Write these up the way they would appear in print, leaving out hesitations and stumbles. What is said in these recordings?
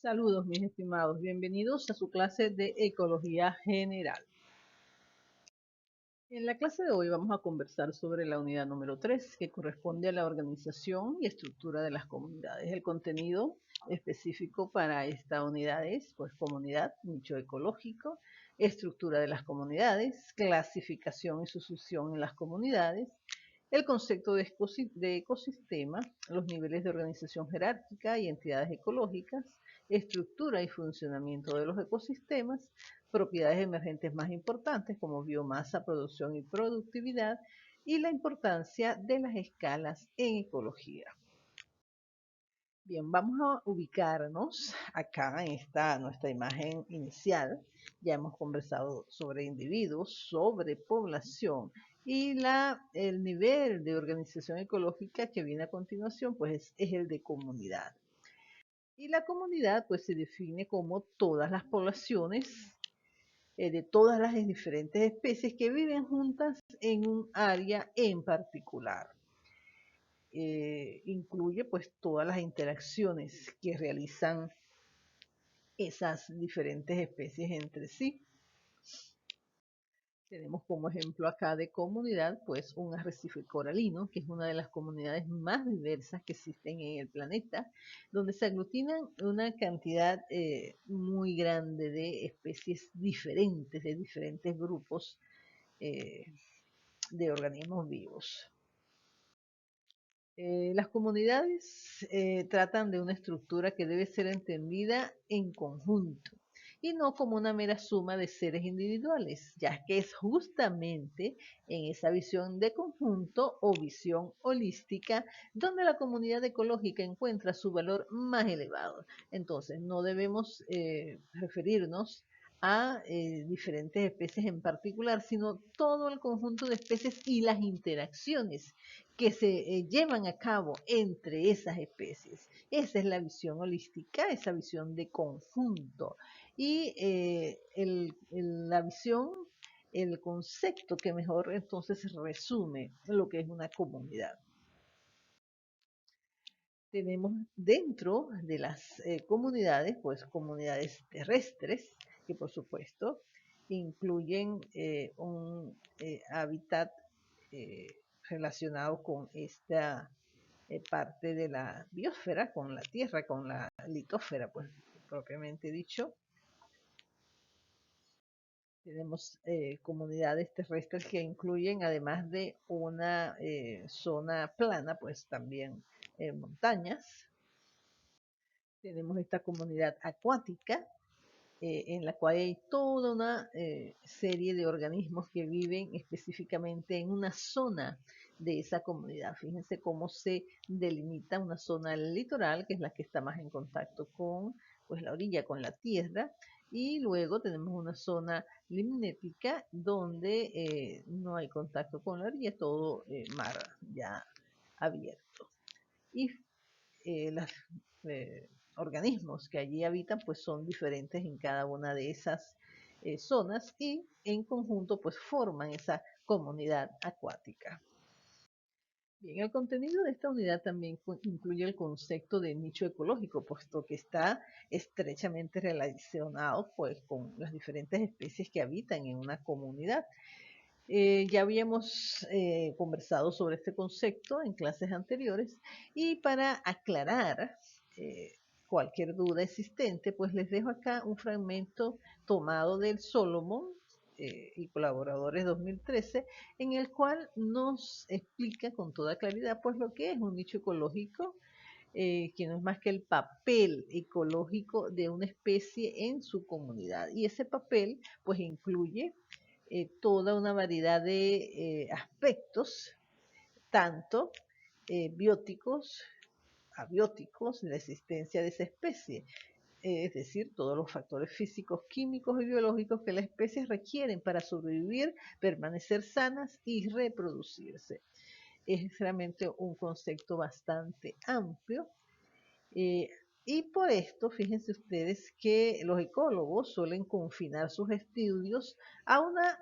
Saludos mis estimados, bienvenidos a su clase de Ecología General. En la clase de hoy vamos a conversar sobre la unidad número 3, que corresponde a la organización y estructura de las comunidades. El contenido específico para esta unidad es, pues, comunidad, nicho ecológico, estructura de las comunidades, clasificación y sucesión en las comunidades, el concepto de ecosistema, los niveles de organización jerárquica y entidades ecológicas, estructura y funcionamiento de los ecosistemas, propiedades emergentes más importantes como biomasa, producción y productividad, y la importancia de las escalas en ecología. Bien, vamos a ubicarnos acá en nuestra imagen inicial. Ya hemos conversado sobre individuos, sobre población y el nivel de organización ecológica que viene a continuación, pues es el de comunidad. Y la comunidad pues se define como todas las poblaciones de todas las diferentes especies que viven juntas en un área en particular. Incluye pues todas las interacciones que realizan esas diferentes especies entre sí. Tenemos como ejemplo acá de comunidad pues un arrecife coralino, que es una de las comunidades más diversas que existen en el planeta, donde se aglutinan una cantidad muy grande de especies diferentes, de diferentes grupos eh, de organismos vivos. Las comunidades tratan de una estructura que debe ser entendida en conjunto y no como una mera suma de seres individuales, ya que es justamente en esa visión de conjunto o visión holística donde la comunidad ecológica encuentra su valor más elevado. Entonces, no debemos referirnos a diferentes especies en particular, sino todo el conjunto de especies y las interacciones que se llevan a cabo entre esas especies. Esa es la visión holística, esa visión de conjunto. Y la visión, el concepto que mejor entonces resume lo que es una comunidad. Tenemos dentro de las comunidades, pues comunidades terrestres, que por supuesto incluyen un hábitat relacionado con esta parte de la biosfera, con la Tierra, con la litósfera, pues propiamente dicho. Tenemos comunidades terrestres que incluyen, además de una zona plana, pues también montañas. Tenemos esta comunidad acuática, en la cual hay toda una serie de organismos que viven específicamente en una zona de esa comunidad. Fíjense cómo se delimita una zona litoral, que es la que está más en contacto con pues, la orilla, con la tierra, y luego tenemos una zona limnética donde no hay contacto con la orilla, todo mar ya abierto. Y los organismos que allí habitan pues son diferentes en cada una de esas zonas y en conjunto pues forman esa comunidad acuática. Bien, el contenido de esta unidad también incluye el concepto de nicho ecológico, puesto que está estrechamente relacionado pues, con las diferentes especies que habitan en una comunidad. Ya habíamos conversado sobre este concepto en clases anteriores y para aclarar cualquier duda existente, pues les dejo acá un fragmento tomado del Solomon y colaboradores 2013, en el cual nos explica con toda claridad pues lo que es un nicho ecológico, que no es más que el papel ecológico de una especie en su comunidad. Y ese papel pues incluye toda una variedad de aspectos, tanto bióticos, abióticos, de la existencia de esa especie, es decir, todos los factores físicos, químicos y biológicos que las especies requieren para sobrevivir, permanecer sanas y reproducirse. Es realmente un concepto bastante amplio. Y por esto, fíjense ustedes que los ecólogos suelen confinar sus estudios a una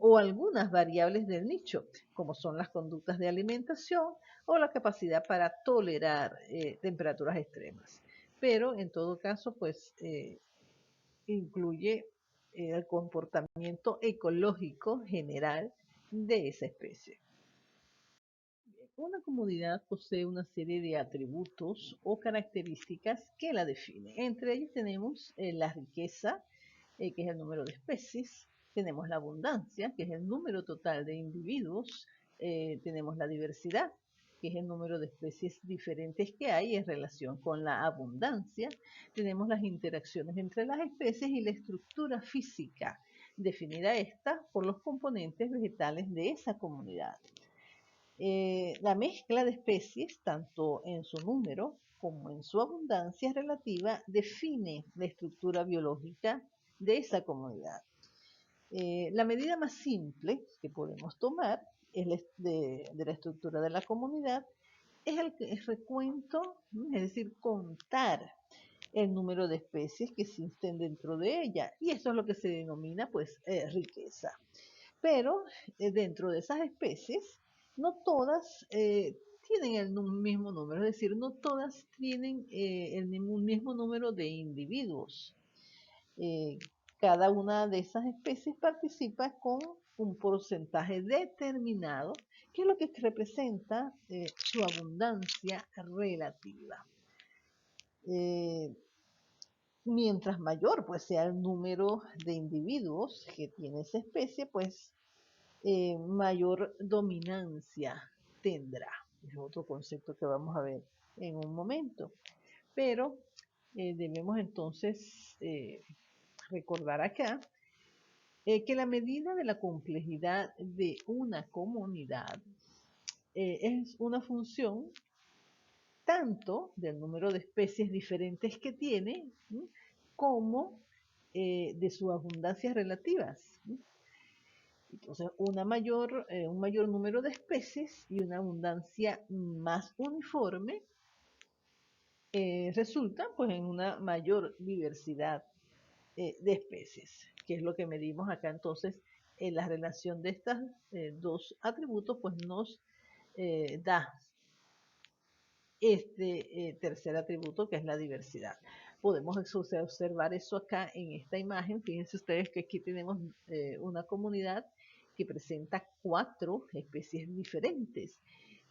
o algunas variables del nicho, como son las conductas de alimentación o la capacidad para tolerar temperaturas extremas. pero en todo caso, pues incluye el comportamiento ecológico general de esa especie. Una comunidad posee una serie de atributos o características que la definen. Entre ellos tenemos la riqueza, que es el número de especies, tenemos la abundancia, que es el número total de individuos, tenemos la diversidad, que es el número de especies diferentes que hay en relación con la abundancia, tenemos las interacciones entre las especies y la estructura física, definida esta por los componentes vegetales de esa comunidad. La mezcla de especies, tanto en su número como en su abundancia relativa, define la estructura biológica de esa comunidad. La medida más simple que podemos tomar de la estructura de la comunidad es el recuento, es decir, contar el número de especies que existen dentro de ella. Y eso es lo que se denomina, pues, riqueza. Pero dentro de esas especies, no todas tienen el mismo número, es decir, no todas tienen el mismo número de individuos. Eh, Cada una de esas especies participa con un porcentaje determinado, que es lo que representa su abundancia relativa. Mientras mayor pues sea el número de individuos que tiene esa especie, pues mayor dominancia tendrá. Es otro concepto que vamos a ver en un momento. Pero debemos entonces recordar acá que la medida de la complejidad de una comunidad es una función tanto del número de especies diferentes que tiene, ¿sí?, como de sus abundancias relativas. ¿Sí? Entonces, un mayor número de especies y una abundancia más uniforme resulta pues en una mayor diversidad de especies, que es lo que medimos acá entonces en la relación de estos dos atributos, pues nos da este tercer atributo que es la diversidad. Podemos observar eso acá en esta imagen. Fíjense ustedes que aquí tenemos una comunidad que presenta 4 especies diferentes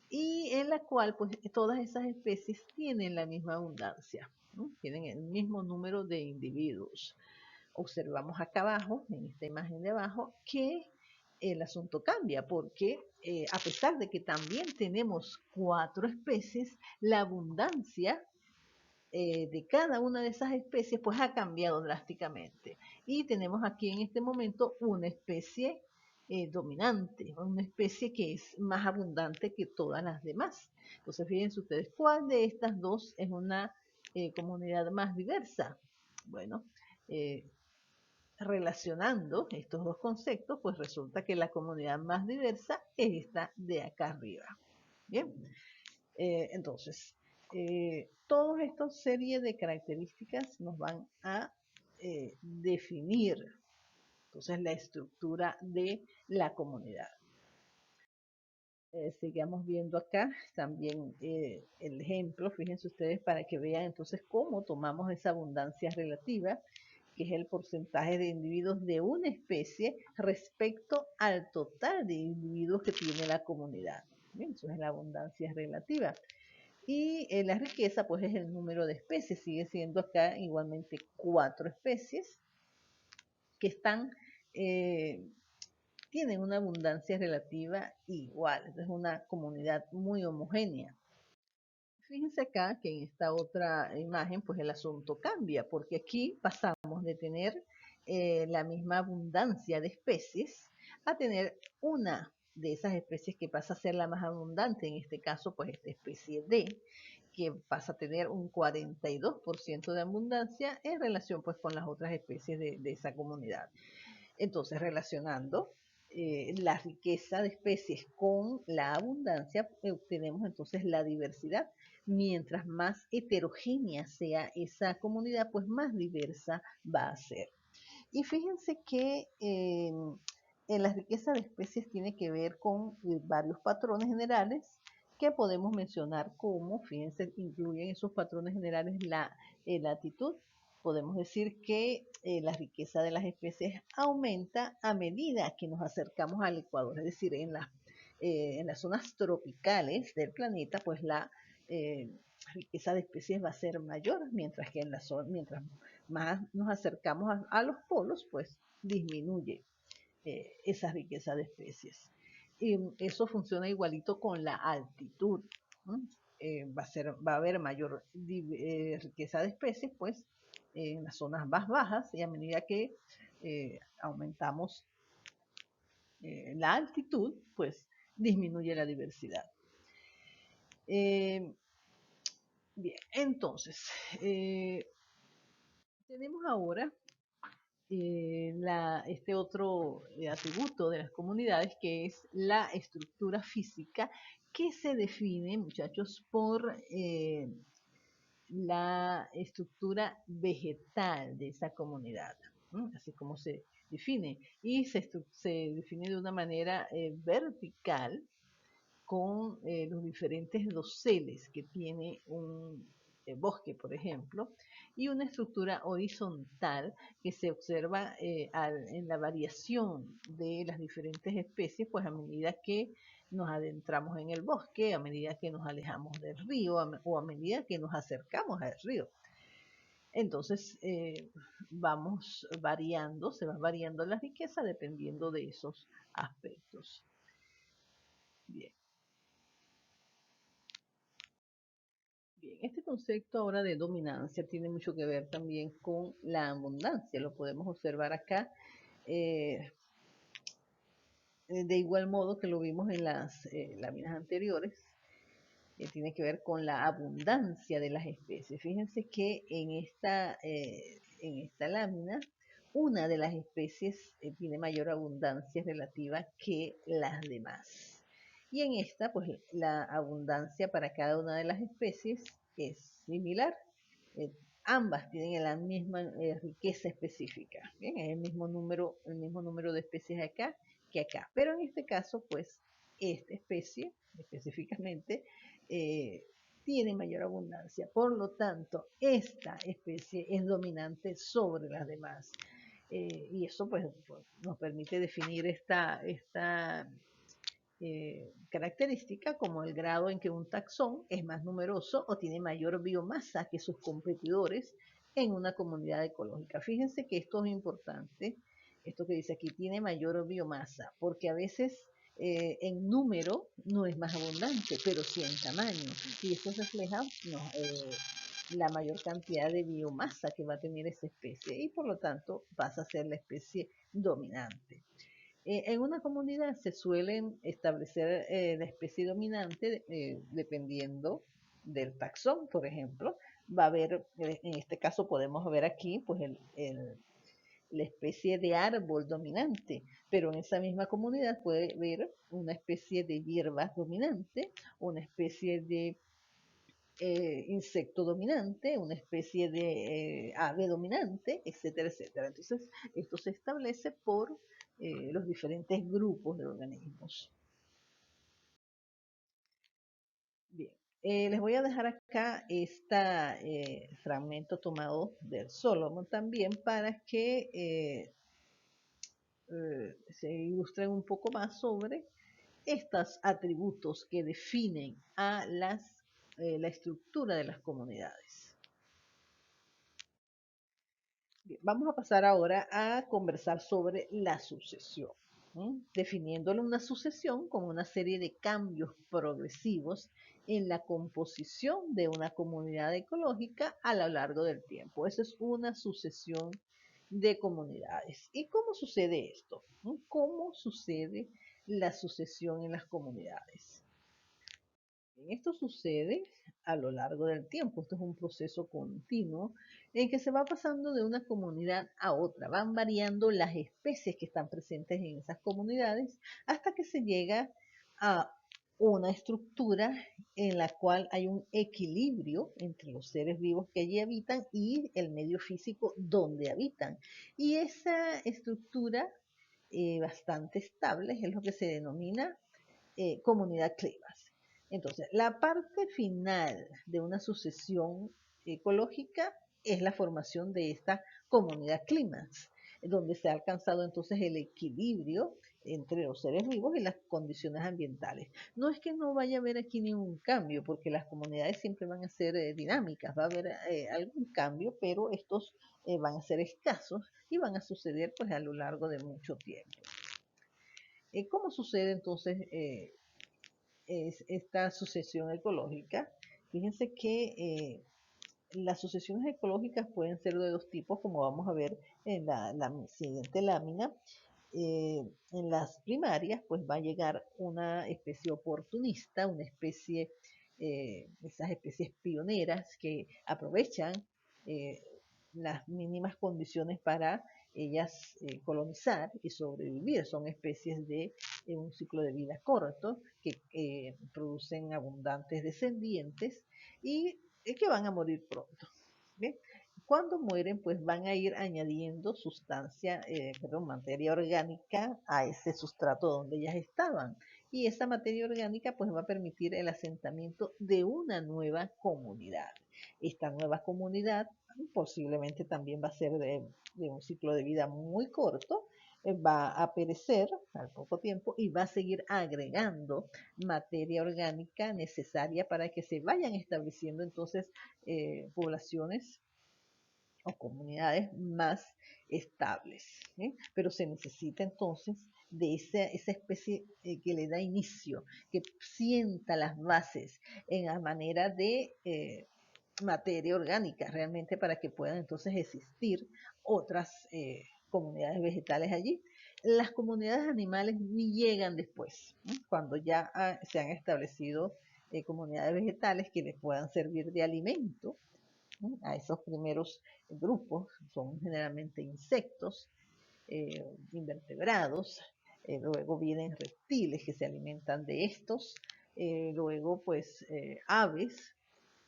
y en la cual pues todas esas especies tienen la misma abundancia, ¿no? Tienen el mismo número de individuos. Observamos acá abajo, en esta imagen de abajo, que el asunto cambia porque a pesar de que también tenemos 4 especies, la abundancia de cada una de esas especies pues ha cambiado drásticamente. Y tenemos aquí en este momento una especie dominante, una especie que es más abundante que todas las demás. Entonces fíjense ustedes, ¿cuál de estas dos es una comunidad más diversa? Bueno, eh, relacionando estos dos conceptos, pues resulta que la comunidad más diversa es esta de acá arriba. Bien, entonces, todas estas series de características nos van a definir entonces la estructura de la comunidad. Sigamos viendo acá también el ejemplo, fíjense ustedes para que vean entonces cómo tomamos esa abundancia relativa, que es el porcentaje de individuos de una especie respecto al total de individuos que tiene la comunidad. Bien, eso es la abundancia relativa. Y la riqueza, pues es el número de especies, sigue siendo acá igualmente 4 especies que están tienen una abundancia relativa igual, es una comunidad muy homogénea. Fíjense acá que en esta otra imagen pues el asunto cambia, porque aquí pasamos de tener la misma abundancia de especies a tener una de esas especies que pasa a ser la más abundante, en este caso pues esta especie D, que pasa a tener un 42% de abundancia en relación pues con las otras especies de esa comunidad. Entonces, relacionando la riqueza de especies con la abundancia, obtenemos entonces la diversidad. Mientras más heterogénea sea esa comunidad, pues más diversa va a ser. Y fíjense que en la riqueza de especies tiene que ver con varios patrones generales que podemos mencionar como, fíjense, incluyen esos patrones generales latitud, podemos decir que la riqueza de las especies aumenta a medida que nos acercamos al Ecuador, es decir, en las zonas tropicales del planeta, pues la eh, riqueza de especies va a ser mayor, mientras que mientras más nos acercamos a los polos, pues disminuye esa riqueza de especies. Y eso funciona igualito con la altitud, ¿no? Va a haber mayor riqueza de especies, pues, en las zonas más bajas, y a medida que aumentamos la altitud, pues disminuye la diversidad. Eh, bien, entonces, tenemos ahora este otro atributo de las comunidades, que es la estructura física, que se define, muchachos, por la estructura vegetal de esa comunidad, ¿no? Así como se define. Y se define de una manera vertical, con los diferentes doseles que tiene un bosque, por ejemplo, y una estructura horizontal que se observa en la variación de las diferentes especies, pues a medida que nos adentramos en el bosque, a medida que nos alejamos del río o a medida que nos acercamos al río. Entonces, vamos variando, se va variando la riqueza dependiendo de esos aspectos. Bien. Bien, este concepto ahora de dominancia tiene mucho que ver también con la abundancia. Lo podemos observar acá eh, de igual modo que lo vimos en las láminas anteriores. Tiene que ver con la abundancia de las especies. Fíjense que en esta lámina, una de las especies tiene mayor abundancia relativa que las demás. Y en esta, pues la abundancia para cada una de las especies es similar. Eh, Ambas tienen la misma riqueza específica. Bien, es el mismo número de especies acá que acá. Pero en este caso, pues, esta especie específicamente eh, tiene mayor abundancia. Por lo tanto, esta especie es dominante sobre las demás. Y eso pues, nos permite definir esta característica como el grado en que un taxón es más numeroso o tiene mayor biomasa que sus competidores en una comunidad ecológica. Fíjense que esto es importante, esto que dice aquí, tiene mayor biomasa, porque a veces en número no es más abundante, pero sí en tamaño. Y esto refleja no, la mayor cantidad de biomasa que va a tener esa especie y por lo tanto pasa a ser la especie dominante. En una comunidad se suelen establecer la especie dominante dependiendo del taxón, por ejemplo. Va a haber, en este caso podemos ver aquí, pues la especie de árbol dominante, pero en esa misma comunidad puede haber una especie de hierbas dominante, una especie de insecto dominante, una especie de ave dominante, etcétera, etcétera. Entonces, esto se establece por los diferentes grupos de organismos. Bien, les voy a dejar acá este fragmento tomado del Solomon también para que se ilustren un poco más sobre estos atributos que definen a la estructura de las comunidades. Bien, vamos a pasar ahora a conversar sobre la sucesión, definiéndole una sucesión como una serie de cambios progresivos en la composición de una comunidad ecológica a lo largo del tiempo. Eso es una sucesión de comunidades. ¿Y cómo sucede esto? ¿Cómo sucede la sucesión en las comunidades? Esto sucede a lo largo del tiempo. Esto es un proceso continuo en que se va pasando de una comunidad a otra. Van variando las especies que están presentes en esas comunidades hasta que se llega a una estructura en la cual hay un equilibrio entre los seres vivos que allí habitan y el medio físico donde habitan. Y esa estructura bastante estable es lo que se denomina comunidad clivas. Entonces, la parte final de una sucesión ecológica es la formación de esta comunidad clímax, donde se ha alcanzado entonces el equilibrio entre los seres vivos y las condiciones ambientales. No es que no vaya a haber aquí ningún cambio, porque las comunidades siempre van a ser dinámicas, va a haber algún cambio, pero estos van a ser escasos y van a suceder pues a lo largo de mucho tiempo. ¿Cómo sucede entonces esta sucesión ecológica? Fíjense que las sucesiones ecológicas pueden ser de dos tipos, como vamos a ver en la siguiente lámina. En las primarias, pues va a llegar una especie oportunista, una especie, esas especies pioneras que aprovechan eh, las mínimas condiciones para ellas colonizar y sobrevivir. Son especies de un ciclo de vida corto que producen abundantes descendientes y que van a morir pronto. ¿Bien? Cuando mueren, pues van a ir añadiendo sustancia, perdón, materia orgánica a ese sustrato donde ellas estaban. Y esa materia orgánica pues va a permitir el asentamiento de una nueva comunidad. Esta nueva comunidad posiblemente también va a ser de un ciclo de vida muy corto, va a perecer al poco tiempo y va a seguir agregando materia orgánica necesaria para que se vayan estableciendo entonces poblaciones o comunidades más estables. ¿Eh? Pero se necesita entonces de esa especie que le da inicio, que sienta las bases en la manera de materia orgánica realmente para que puedan entonces existir otras comunidades vegetales allí. Las comunidades animales ni llegan después, ¿no? Cuando ya se han establecido comunidades vegetales que les puedan servir de alimento a esos primeros grupos, son generalmente insectos, invertebrados, luego vienen reptiles que se alimentan de estos, luego pues aves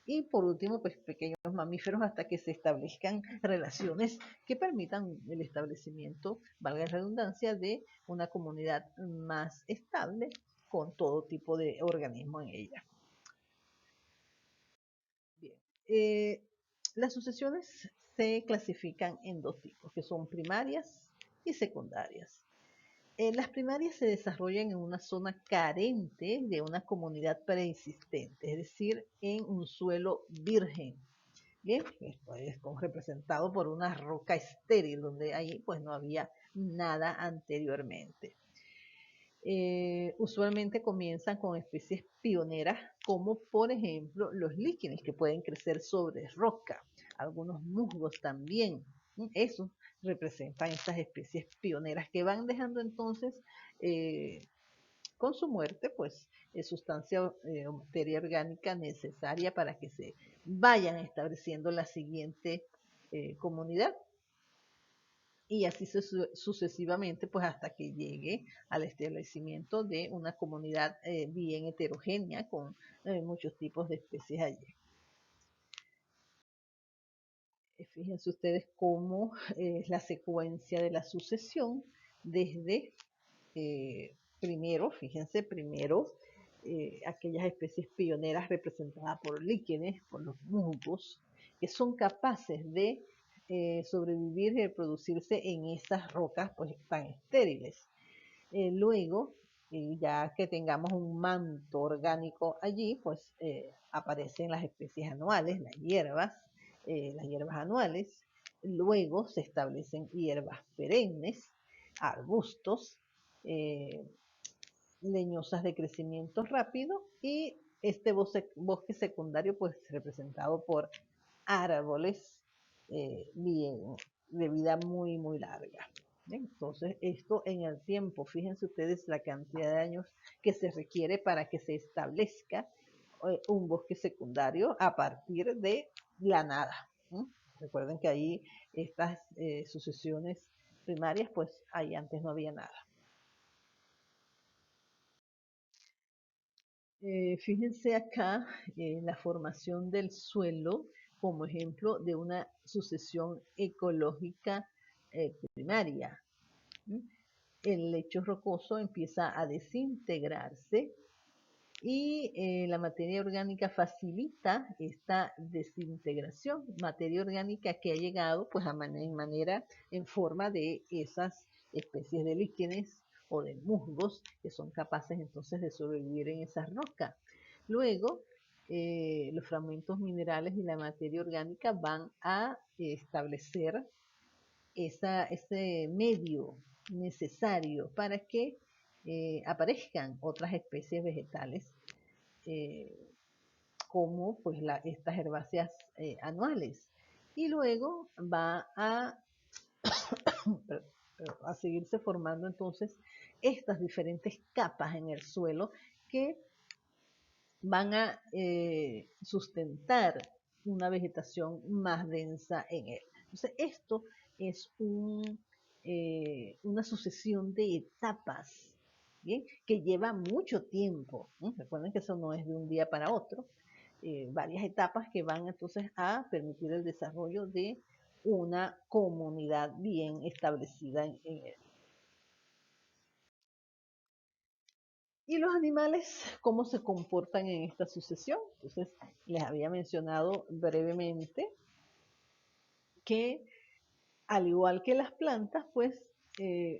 y por último pues pequeños mamíferos hasta que se establezcan relaciones que permitan el establecimiento, valga la redundancia, de una comunidad más estable con todo tipo de organismo en ella. Bien. Las sucesiones se clasifican en dos tipos, que son primarias y secundarias. Las primarias se desarrollan en una zona carente de una comunidad preexistente, es decir, en un suelo virgen. Bien, esto es representado por una roca estéril, donde ahí pues no había nada anteriormente. Usualmente comienzan con especies pioneras como por ejemplo los líquenes que pueden crecer sobre roca, algunos musgos también. Eso representan estas especies pioneras que van dejando entonces con su muerte pues sustancia o materia orgánica necesaria para que se vayan estableciendo la siguiente comunidad y así sucesivamente, pues hasta que llegue al establecimiento de una comunidad bien heterogénea con muchos tipos de especies allí. Fíjense ustedes cómo es la secuencia de la sucesión desde fíjense, primero aquellas especies pioneras representadas por líquenes, por los musgos, que son capaces de sobrevivir y reproducirse en esas rocas pues tan estériles. Luego, ya que tengamos un manto orgánico allí, pues aparecen las especies anuales, las hierbas anuales. Luego se establecen hierbas perennes, arbustos, eh, leñosas de crecimiento rápido y este bosque secundario pues representado por árboles bien, de vida muy, muy larga. Entonces, esto en el tiempo, fíjense ustedes la cantidad de años que se requiere para que se establezca un bosque secundario a partir de la nada. ¿Mm? Recuerden que ahí estas sucesiones primarias, pues ahí antes no había nada. Fíjense acá la formación del suelo como ejemplo de una sucesión ecológica primaria. ¿Mm? El lecho rocoso empieza a desintegrarse y la materia orgánica facilita esta desintegración, materia orgánica que ha llegado pues en forma de esas especies de líquenes o de musgos que son capaces entonces de sobrevivir en esa roca. Luego, los fragmentos minerales y la materia orgánica van a establecer ese medio necesario para que aparezcan otras especies vegetales eh, como pues estas herbáceas anuales. Y luego va a seguirse formando entonces estas diferentes capas en el suelo que van a sustentar una vegetación más densa en él. Entonces, esto es una sucesión de etapas, ¿bien? Que lleva mucho tiempo. ¿No? Recuerden que eso no es de un día para otro. Varias etapas que van entonces a permitir el desarrollo de una comunidad bien establecida en él. ¿Y los animales cómo se comportan en esta sucesión? Entonces, les había mencionado brevemente que al igual que las plantas, pues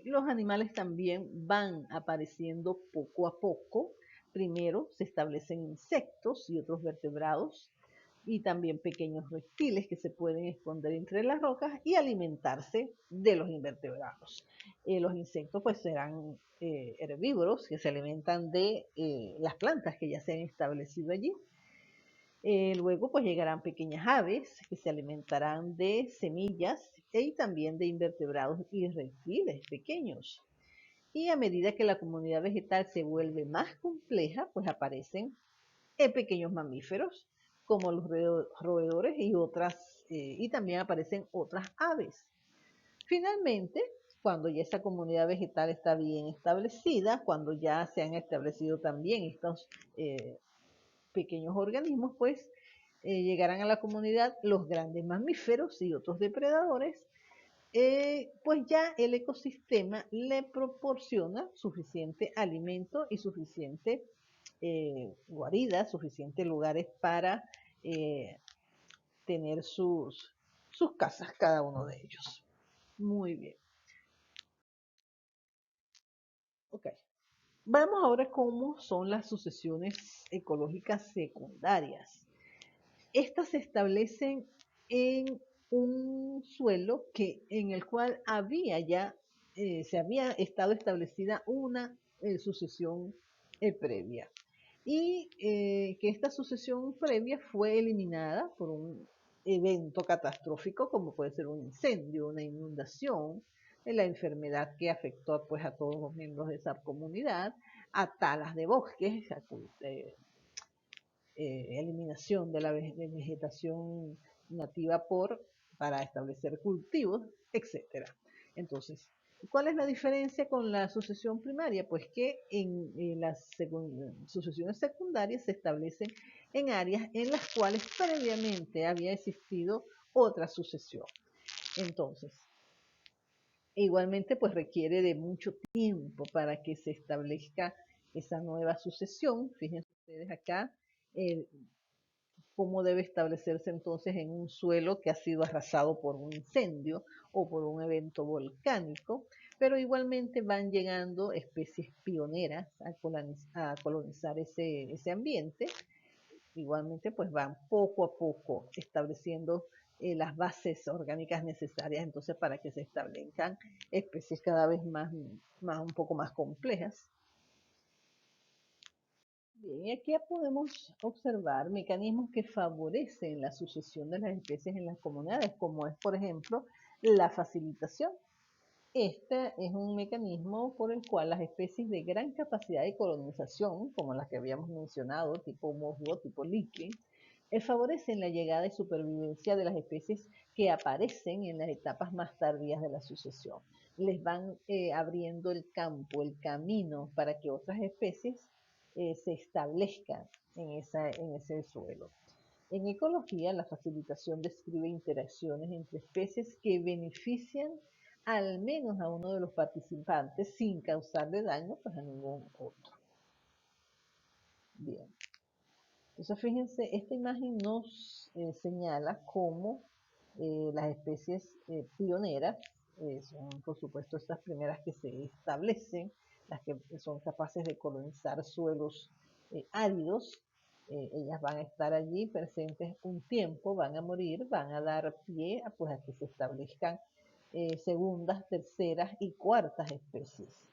los animales también van apareciendo poco a poco. Primero se establecen insectos y otros vertebrados y también pequeños reptiles que se pueden esconder entre las rocas y alimentarse de los invertebrados. Los insectos pues serán herbívoros que se alimentan de las plantas que ya se han establecido allí. Luego pues llegarán pequeñas aves que se alimentarán de semillas y también de invertebrados y reptiles pequeños. Y a medida que la comunidad vegetal se vuelve más compleja, pues aparecen pequeños mamíferos como los roedores y también aparecen otras aves. Finalmente, cuando ya esa comunidad vegetal está bien establecida, cuando ya se han establecido también estos pequeños organismos, pues llegarán a la comunidad los grandes mamíferos y otros depredadores, pues ya el ecosistema le proporciona suficiente alimento y suficiente guarida, suficientes lugares para eh, tener sus casas, cada uno de ellos. Muy bien. Ok. Vamos ahora cómo son las sucesiones ecológicas secundarias. Estas se establecen en un suelo en el cual se había estado establecida una sucesión previa y que esta sucesión previa fue eliminada por un evento catastrófico como puede ser un incendio, una inundación, la enfermedad que afectó pues a todos los miembros de esa comunidad, a talas de bosques, eliminación de la vegetación nativa para establecer cultivos, etcétera. Entonces, ¿cuál es la diferencia con la sucesión primaria? Pues que en las sucesiones secundarias se establecen en áreas en las cuales previamente había existido otra sucesión. Entonces, igualmente, pues requiere de mucho tiempo para que se establezca esa nueva sucesión. Fíjense ustedes acá, el, cómo debe establecerse entonces en un suelo que ha sido arrasado por un incendio o por un evento volcánico, pero igualmente van llegando especies pioneras a colonizar ese ambiente. Igualmente pues van poco a poco estableciendo las bases orgánicas necesarias entonces para que se establezcan especies cada vez un poco más complejas. Bien, y aquí ya podemos observar mecanismos que favorecen la sucesión de las especies en las comunidades, como es, por ejemplo, la facilitación. Este es un mecanismo por el cual las especies de gran capacidad de colonización, como las que habíamos mencionado, tipo musgo, tipo líquen, favorecen la llegada y supervivencia de las especies que aparecen en las etapas más tardías de la sucesión. Les van abriendo el campo, el camino para que otras especies se establezcan en ese suelo. En ecología, la facilitación describe interacciones entre especies que benefician al menos a uno de los participantes sin causarle daño pues, a ningún otro. Bien, entonces fíjense, esta imagen nos señala cómo las especies pioneras son, por supuesto, estas primeras que se establecen, las que son capaces de colonizar suelos áridos. Ellas van a estar allí presentes un tiempo, van a morir, van a dar pie a, pues, a que se establezcan segundas, terceras y cuartas especies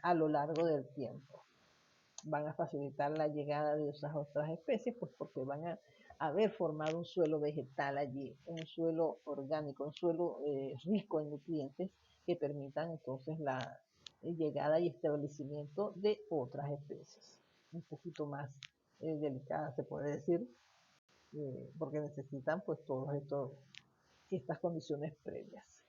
a lo largo del tiempo. Van a facilitar la llegada de esas otras especies, pues porque van a haber formado un suelo vegetal allí, un suelo orgánico, un suelo rico en nutrientes que permitan entonces la llegada y establecimiento de otras especies, un poquito más delicadas se puede decir, porque necesitan pues todas estas condiciones previas.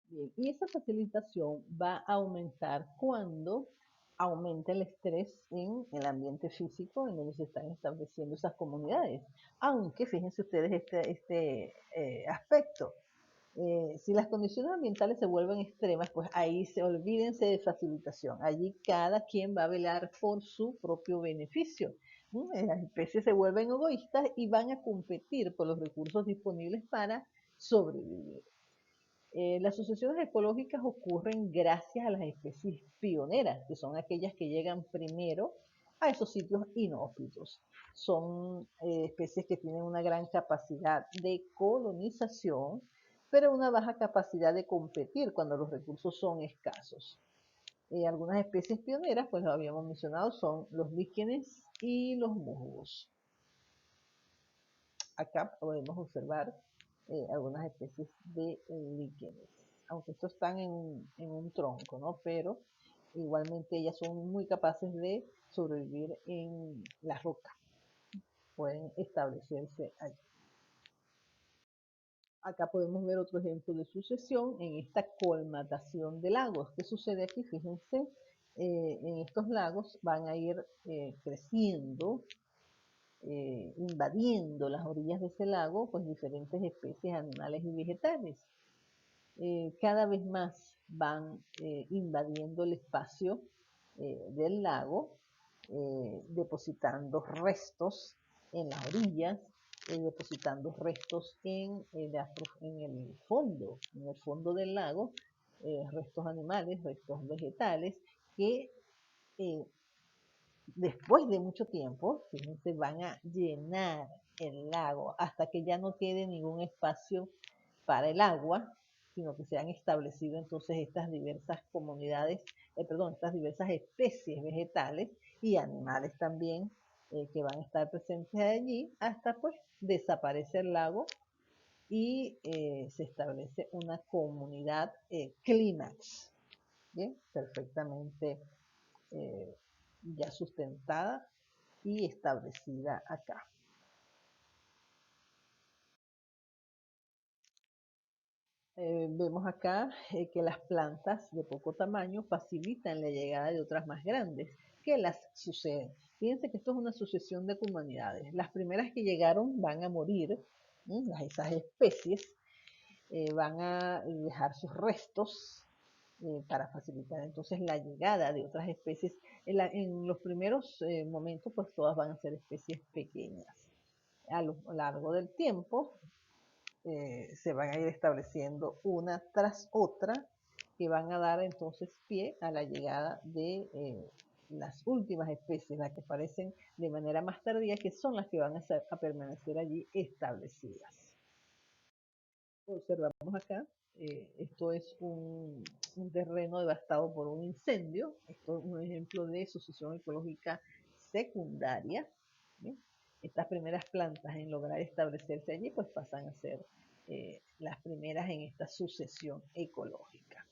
Bien, y esa facilitación va a aumentar cuando aumenta el estrés en el ambiente físico en donde se están estableciendo esas comunidades. Aunque fíjense ustedes este aspecto. Si las condiciones ambientales se vuelven extremas, pues ahí olvídense de facilitación. Allí cada quien va a velar por su propio beneficio. Las especies se vuelven egoístas y van a competir por los recursos disponibles para sobrevivir. Las sucesiones ecológicas ocurren gracias a las especies pioneras, que son aquellas que llegan primero a esos sitios inhóspitos. Son especies que tienen una gran capacidad de colonización, pero una baja capacidad de competir cuando los recursos son escasos. Algunas especies pioneras, pues lo habíamos mencionado, son los líquenes y los musgos. Acá podemos observar algunas especies de líquenes, aunque estos están en un tronco, ¿no? Pero igualmente ellas son muy capaces de sobrevivir en la roca, pueden establecerse allí. Acá podemos ver otro ejemplo de sucesión en esta colmatación de lagos. ¿Qué sucede aquí? Fíjense, en estos lagos van a ir creciendo invadiendo las orillas de ese lago, pues diferentes especies animales y vegetales. Cada vez más van invadiendo el espacio del lago, depositando restos en las orillas, depositando restos en el fondo del lago, restos animales, restos vegetales, que después de mucho tiempo, fíjense, van a llenar el lago hasta que ya no quede ningún espacio para el agua, sino que se han establecido entonces estas diversas comunidades, estas diversas especies vegetales y animales también que van a estar presentes allí hasta pues desaparece el lago y se establece una comunidad clímax, ¿bien? Perfectamente eh, ya sustentada y establecida acá. Vemos acá que las plantas de poco tamaño facilitan la llegada de otras más grandes que las suceden. Fíjense que esto es una sucesión de comunidades. Las primeras que llegaron van a morir, esas especies van a dejar sus restos para facilitar entonces la llegada de otras especies. En los primeros momentos, pues todas van a ser especies pequeñas. A lo largo del tiempo se van a ir estableciendo una tras otra que van a dar entonces pie a la llegada de las últimas especies, las que aparecen de manera más tardía, que son las que van a permanecer allí establecidas. Observamos acá, esto es un terreno devastado por un incendio, esto es un ejemplo de sucesión ecológica secundaria. ¿Bien? Estas primeras plantas en lograr establecerse allí pues pasan a ser las primeras en esta sucesión ecológica.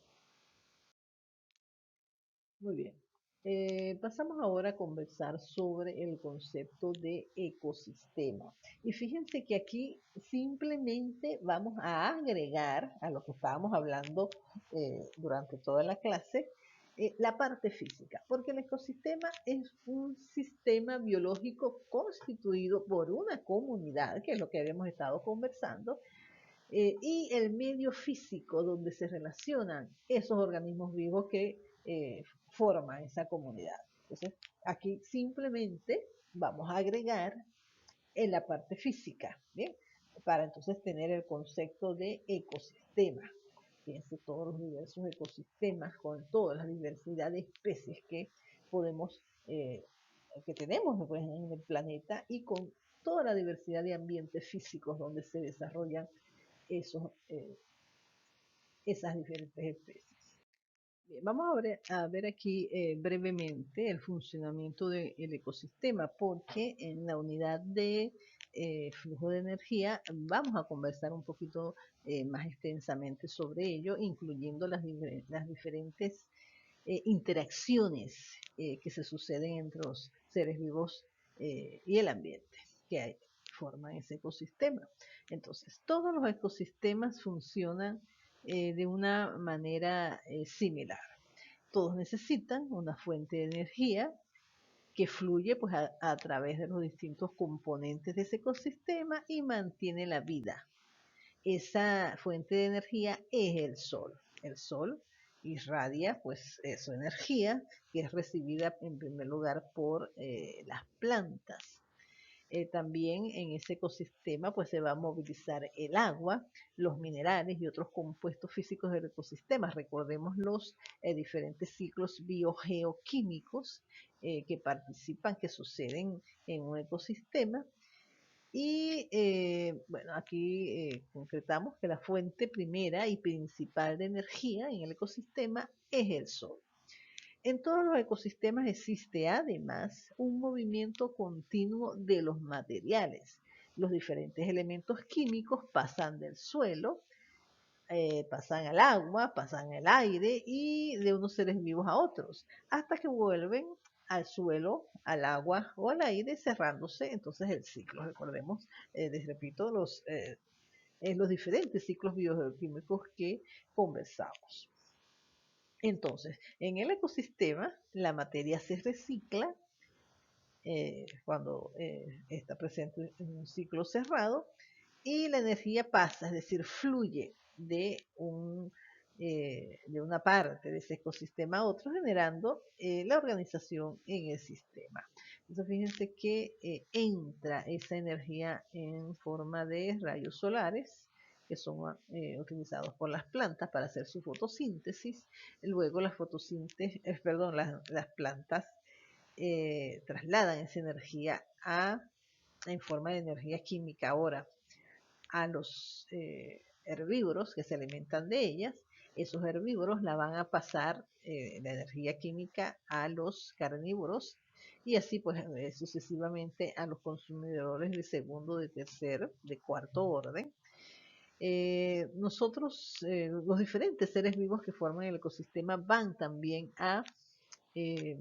Muy bien. Pasamos ahora a conversar sobre el concepto de ecosistema. Y fíjense que aquí simplemente vamos a agregar a lo que estábamos hablando durante toda la clase, la parte física, porque el ecosistema es un sistema biológico constituido por una comunidad, que es lo que habíamos estado conversando, y el medio físico donde se relacionan esos organismos vivos que forman esa comunidad. Entonces, aquí simplemente vamos a agregar en la parte física, ¿bien? Para entonces tener el concepto de ecosistema. Fíjense todos los diversos ecosistemas con toda la diversidad de especies que podemos, que tenemos pues, en el planeta y con toda la diversidad de ambientes físicos donde se desarrollan esos, esas diferentes especies. Bien, vamos a ver aquí brevemente el funcionamiento del ecosistema, porque en la unidad de flujo de energía vamos a conversar un poquito más extensamente sobre ello, incluyendo las diferentes interacciones que se suceden entre los seres vivos y el ambiente que forman ese ecosistema. Entonces, todos los ecosistemas funcionan de una manera similar. Todos necesitan una fuente de energía que fluye pues, a través de los distintos componentes de ese ecosistema y mantiene la vida. Esa fuente de energía es el sol. El sol irradia pues su energía que es recibida en primer lugar por las plantas. También en ese ecosistema pues se va a movilizar el agua, los minerales y otros compuestos físicos del ecosistema. Recordemos los diferentes ciclos biogeoquímicos que participan, que suceden en un ecosistema. Y bueno, aquí concretamos que la fuente primera y principal de energía en el ecosistema es el sol. En todos los ecosistemas existe además un movimiento continuo de los materiales. Los diferentes elementos químicos pasan del suelo, pasan al agua, pasan al aire y de unos seres vivos a otros, hasta que vuelven al suelo, al agua o al aire, cerrándose entonces el ciclo. Recordemos, les repito, los diferentes ciclos biogeoquímicos que conversamos. Entonces, en el ecosistema, la materia se recicla cuando está presente en un ciclo cerrado y la energía pasa, es decir, fluye de una parte de ese ecosistema a otro, generando la organización en el sistema. Entonces, fíjense que entra esa energía en forma de rayos solares que son utilizados por las plantas para hacer su fotosíntesis. Luego las fotosíntesis, perdón, las plantas trasladan esa energía en forma de energía química ahora a los herbívoros que se alimentan de ellas. Esos herbívoros la van a pasar la energía química a los carnívoros y así pues sucesivamente a los consumidores de segundo, de tercer, de cuarto orden. Los diferentes seres vivos que forman el ecosistema van también a eh,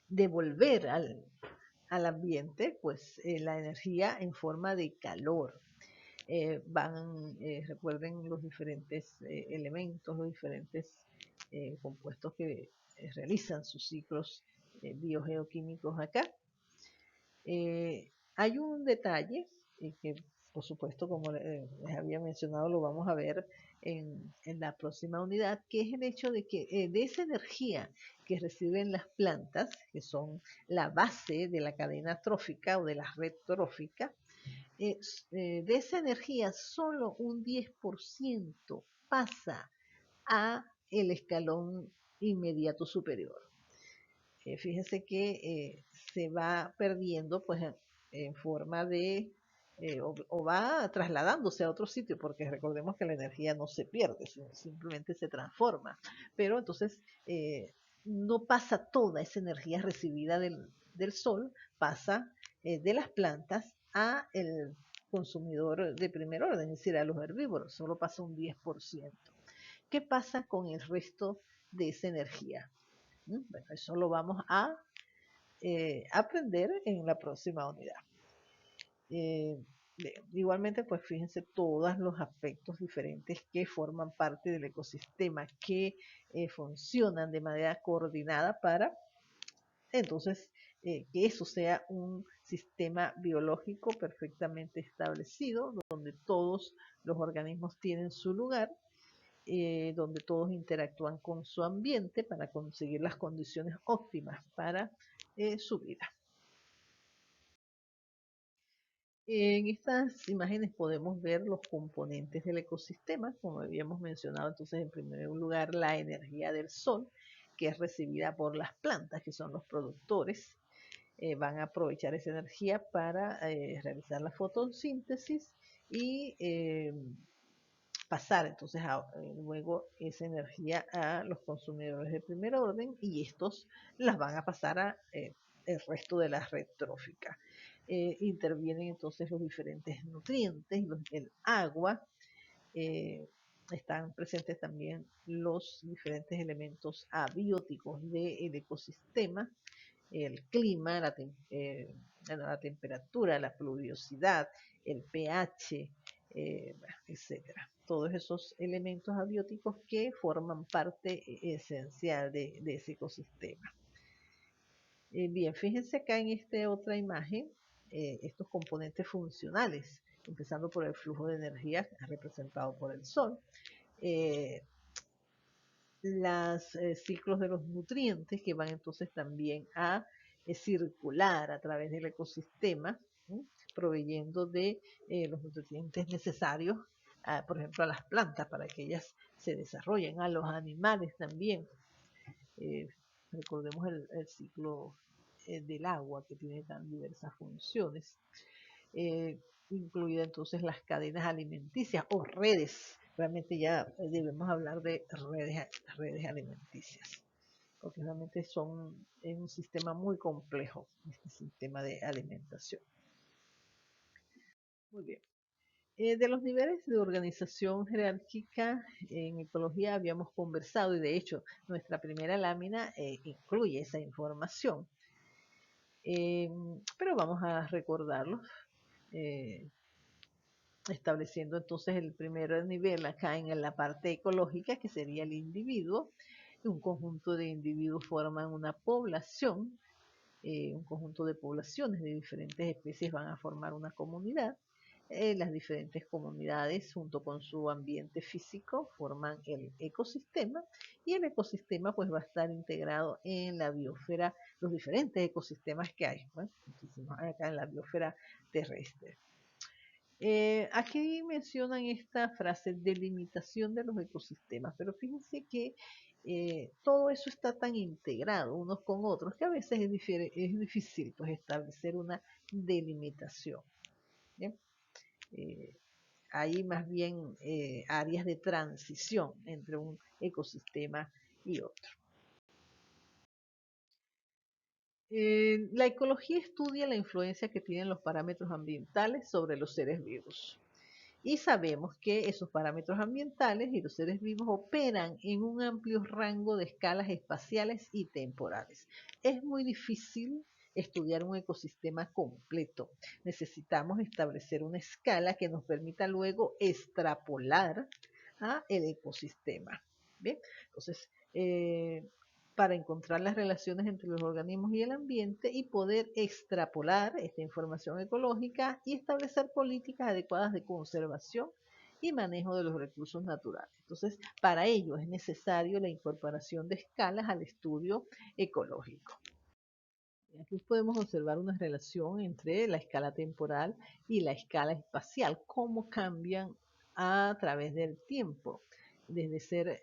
devolver al ambiente pues la energía en forma de calor. Recuerden los diferentes elementos, los diferentes compuestos que realizan sus ciclos biogeoquímicos acá. Hay un detalle que, por supuesto, como les había mencionado, lo vamos a ver en la próxima unidad, que es el hecho de que de esa energía que reciben las plantas, que son la base de la cadena trófica o de la red trófica, de esa energía solo un 10% pasa a el escalón inmediato superior. Fíjense que se va perdiendo pues en forma de, o va trasladándose a otro sitio, porque recordemos que la energía no se pierde, simplemente se transforma. Pero entonces no pasa toda esa energía recibida del sol, pasa de las plantas a el consumidor de primer orden, es decir, a los herbívoros, solo pasa un 10%. ¿Qué pasa con el resto de esa energía? Bueno, eso lo vamos a aprender en la próxima unidad. Igualmente, pues fíjense todos los aspectos diferentes que forman parte del ecosistema, que funcionan de manera coordinada para entonces que eso sea un sistema biológico perfectamente establecido, donde todos los organismos tienen su lugar donde todos interactúan con su ambiente para conseguir las condiciones óptimas para su vida. En estas imágenes podemos ver los componentes del ecosistema, como habíamos mencionado entonces en primer lugar la energía del sol, que es recibida por las plantas, que son los productores. Van a aprovechar esa energía para realizar la fotosíntesis y pasar entonces luego esa energía a los consumidores de primer orden y estos las van a pasar a el resto de la red trófica. Intervienen entonces los diferentes nutrientes, el agua, eh, están presentes también los diferentes elementos abióticos del ecosistema, el clima, la temperatura, la pluviosidad, el pH, etcétera. Todos esos elementos abióticos que forman parte esencial de ese ecosistema. Bien, fíjense acá en esta otra imagen, estos componentes funcionales, empezando por el flujo de energía representado por el sol, eh, los ciclos de los nutrientes que van entonces también a circular a través del ecosistema, ¿sí? Proveyendo de los nutrientes necesarios, por ejemplo, a las plantas para que ellas se desarrollen, a los animales también. Eh, Recordemos el ciclo del agua que tiene tan diversas funciones, eh, incluida entonces las cadenas alimenticias o redes. Realmente ya debemos hablar de redes alimenticias, porque realmente es un sistema muy complejo, este sistema de alimentación. Muy bien. De los niveles de organización jerárquica en ecología habíamos conversado y de hecho nuestra primera lámina incluye esa información. Pero vamos a recordarlos, eh, estableciendo entonces el primer nivel acá en la parte ecológica, que sería el individuo. Un conjunto de individuos forman una población, un conjunto de poblaciones de diferentes especies van a formar una comunidad. Las diferentes comunidades, junto con su ambiente físico, forman el ecosistema y el ecosistema pues va a estar integrado en la biosfera, los diferentes ecosistemas que hay, ¿no? Acá en la biosfera terrestre. Aquí mencionan esta frase, delimitación de los ecosistemas, pero fíjense que todo eso está tan integrado unos con otros que a veces es difícil pues, establecer una delimitación. ¿Bien? Eh, Hay más bien áreas de transición entre un ecosistema y otro. La ecología estudia la influencia que tienen los parámetros ambientales sobre los seres vivos. Y sabemos que esos parámetros ambientales y los seres vivos operan en un amplio rango de escalas espaciales y temporales. Es muy difícil estudiar un ecosistema completo. Necesitamos establecer una escala que nos permita luego extrapolar a el ecosistema. ¿Bien? Entonces, para encontrar las relaciones entre los organismos y el ambiente y poder extrapolar esta información ecológica y establecer políticas adecuadas de conservación y manejo de los recursos naturales. Entonces, para ello es necesario la incorporación de escalas al estudio ecológico. Aquí podemos observar una relación entre la escala temporal y la escala espacial, cómo cambian a través del tiempo, desde ser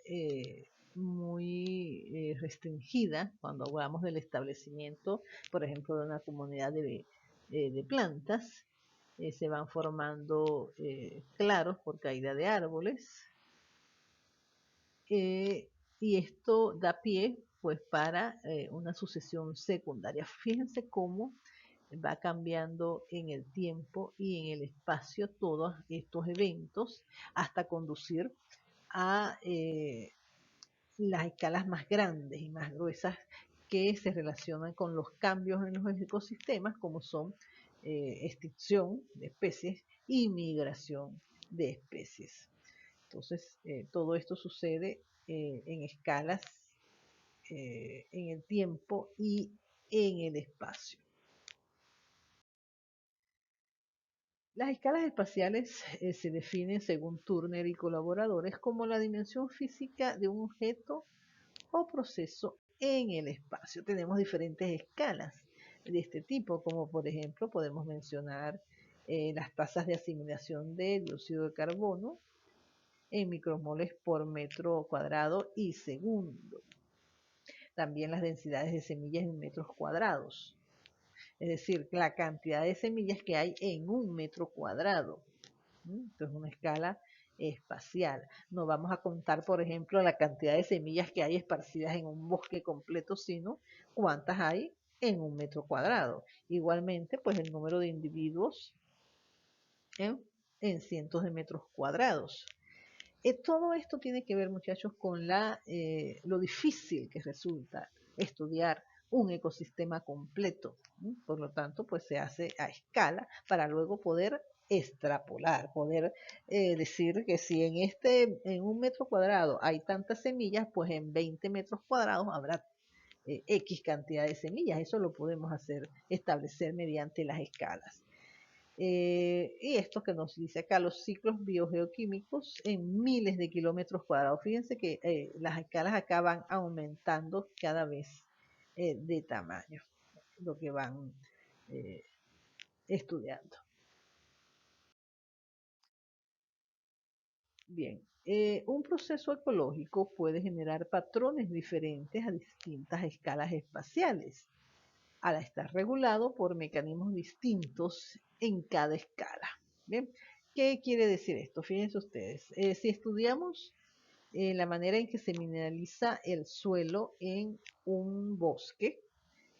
muy restringida cuando hablamos del establecimiento, por ejemplo, de una comunidad de plantas, se van formando claros por caída de árboles, y esto da pie pues para una sucesión secundaria. Fíjense cómo va cambiando en el tiempo y en el espacio todos estos eventos hasta conducir a las escalas más grandes y más gruesas que se relacionan con los cambios en los ecosistemas, como son extinción de especies y migración de especies. Entonces, todo esto sucede en escalas en el tiempo y en el espacio. Las escalas espaciales se definen según Turner y colaboradores como la dimensión física de un objeto o proceso en el espacio. Tenemos diferentes escalas de este tipo, como por ejemplo podemos mencionar las tasas de asimilación de dióxido de carbono en micromoles por metro cuadrado y segundo. También las densidades de semillas en metros cuadrados, es decir, la cantidad de semillas que hay en un metro cuadrado. Esto es una escala espacial. No vamos a contar, por ejemplo, la cantidad de semillas que hay esparcidas en un bosque completo, sino cuántas hay en un metro cuadrado. Igualmente, pues el número de individuos en, en cientos de metros cuadrados. Todo esto tiene que ver, muchachos, con lo difícil que resulta estudiar un ecosistema completo. Por lo tanto, pues se hace a escala para luego poder extrapolar, poder decir que si en un metro cuadrado hay tantas semillas, pues en 20 metros cuadrados habrá X cantidad de semillas. Eso lo podemos hacer, establecer mediante las escalas. Y esto que nos dice acá, los ciclos biogeoquímicos en miles de kilómetros cuadrados. Fíjense que las escalas acá van aumentando cada vez de tamaño, lo que van eh, estudiando. Bien, un proceso ecológico puede generar patrones diferentes a distintas escalas espaciales, al estar regulado por mecanismos distintos en cada escala. Bien, ¿qué quiere decir esto? Fíjense ustedes, si estudiamos la manera en que se mineraliza el suelo en un bosque,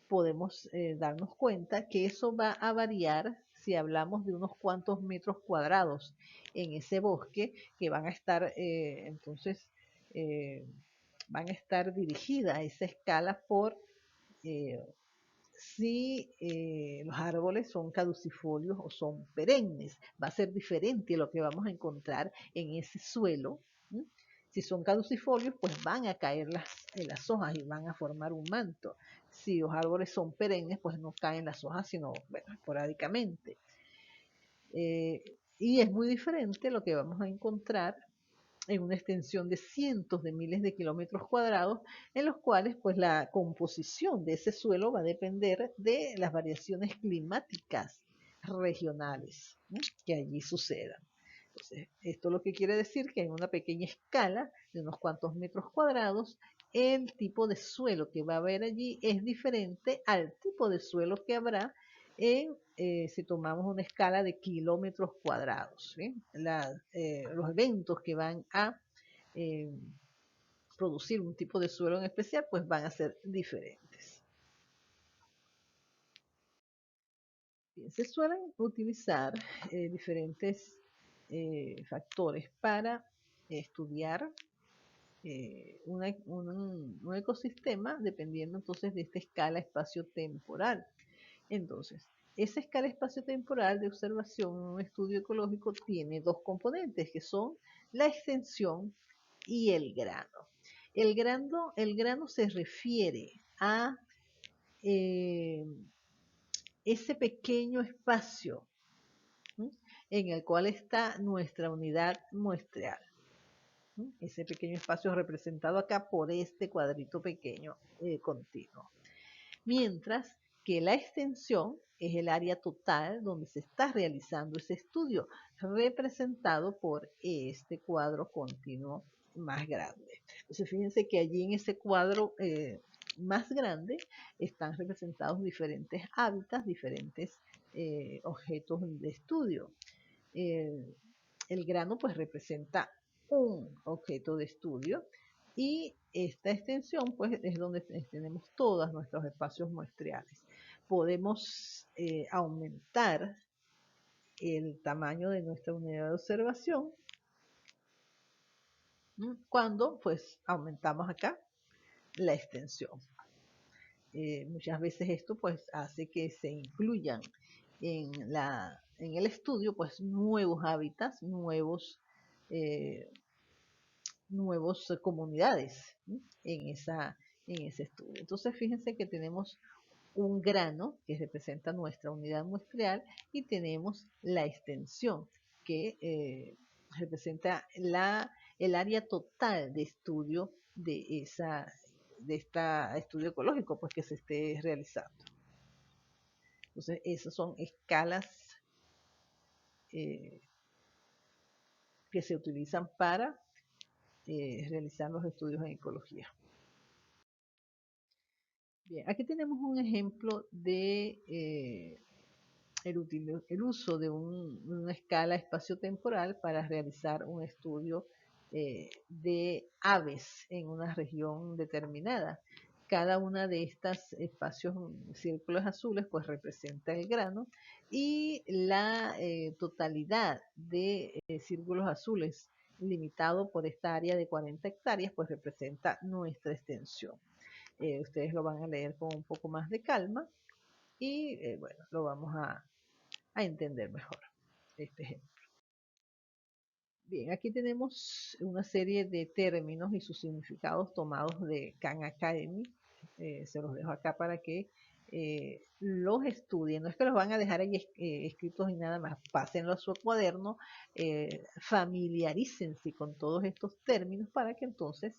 podemos darnos cuenta que eso va a variar si hablamos de unos cuantos metros cuadrados en ese bosque que van a estar, entonces, eh, van a estar dirigidas a esa escala por eh, si los árboles son caducifolios o son perennes. Va a ser diferente lo que vamos a encontrar en ese suelo. ¿Sí? Si son caducifolios, pues van a caer las hojas y van a formar un manto. Si los árboles son perennes, pues no caen las hojas, sino, bueno, esporádicamente. Y es muy diferente lo que vamos a encontrar en una extensión de cientos de miles de kilómetros cuadrados, en los cuales pues la composición de ese suelo va a depender de las variaciones climáticas regionales, ¿no?, que allí sucedan. Entonces, esto lo que quiere decir que en una pequeña escala de unos cuantos metros cuadrados, el tipo de suelo que va a haber allí es diferente al tipo de suelo que habrá si tomamos una escala de kilómetros cuadrados. ¿Sí? Los eventos que van a eh, producir un tipo de suelo en especial, pues van a ser diferentes. Bien, se suelen utilizar diferentes factores para estudiar un ecosistema dependiendo entonces de esta escala espacio-temporal. Entonces, esa escala espacio-temporal de observación en un estudio ecológico tiene dos componentes que son la extensión y el grano. El grano se refiere a eh, ese pequeño espacio, ¿sí?, en el cual está nuestra unidad muestreal. ¿Sí? Ese pequeño espacio representado acá por este cuadrito pequeño continuo. Mientras que la extensión es el área total donde se está realizando ese estudio, representado por este cuadro continuo más grande. Entonces, fíjense que allí en ese cuadro más grande están representados diferentes hábitats, diferentes objetos de estudio. Eh, el grano pues representa un objeto de estudio y esta extensión pues es donde tenemos todos nuestros espacios muestreales. Podemos aumentar el tamaño de nuestra unidad de observación cuando pues aumentamos acá la extensión. Muchas veces esto pues hace que se incluyan en el estudio pues nuevos hábitats, eh, nuevos comunidades, ¿sí?, en ese estudio. Entonces, fíjense que tenemos un grano que representa nuestra unidad muestreal y tenemos la extensión que representa el área total de estudio de este estudio ecológico pues, que se esté realizando. Entonces, esas son escalas eh, que se utilizan para realizar los estudios en ecología. Bien, aquí tenemos un ejemplo de el uso de una escala espaciotemporal para realizar un estudio de aves en una región determinada. Cada una de estas espacios, círculos azules, pues representa el grano y la totalidad de círculos azules limitado por esta área de 40 hectáreas, pues representa nuestra extensión. Ustedes lo van a leer con un poco más de calma y bueno, lo vamos a entender mejor este ejemplo. Bien, aquí tenemos una serie de términos y sus significados tomados de Khan Academy. Se los dejo acá para que los estudien. No es que los van a dejar ahí escritos y nada más. Pásenlo a su cuaderno, familiarícense con todos estos términos para que entonces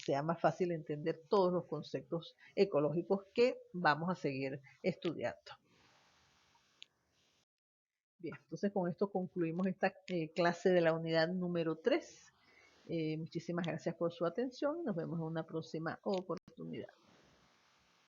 sea más fácil entender todos los conceptos ecológicos que vamos a seguir estudiando. Bien, entonces con esto concluimos esta clase de la unidad número 3. Muchísimas gracias por su atención. Nos vemos en una próxima oportunidad.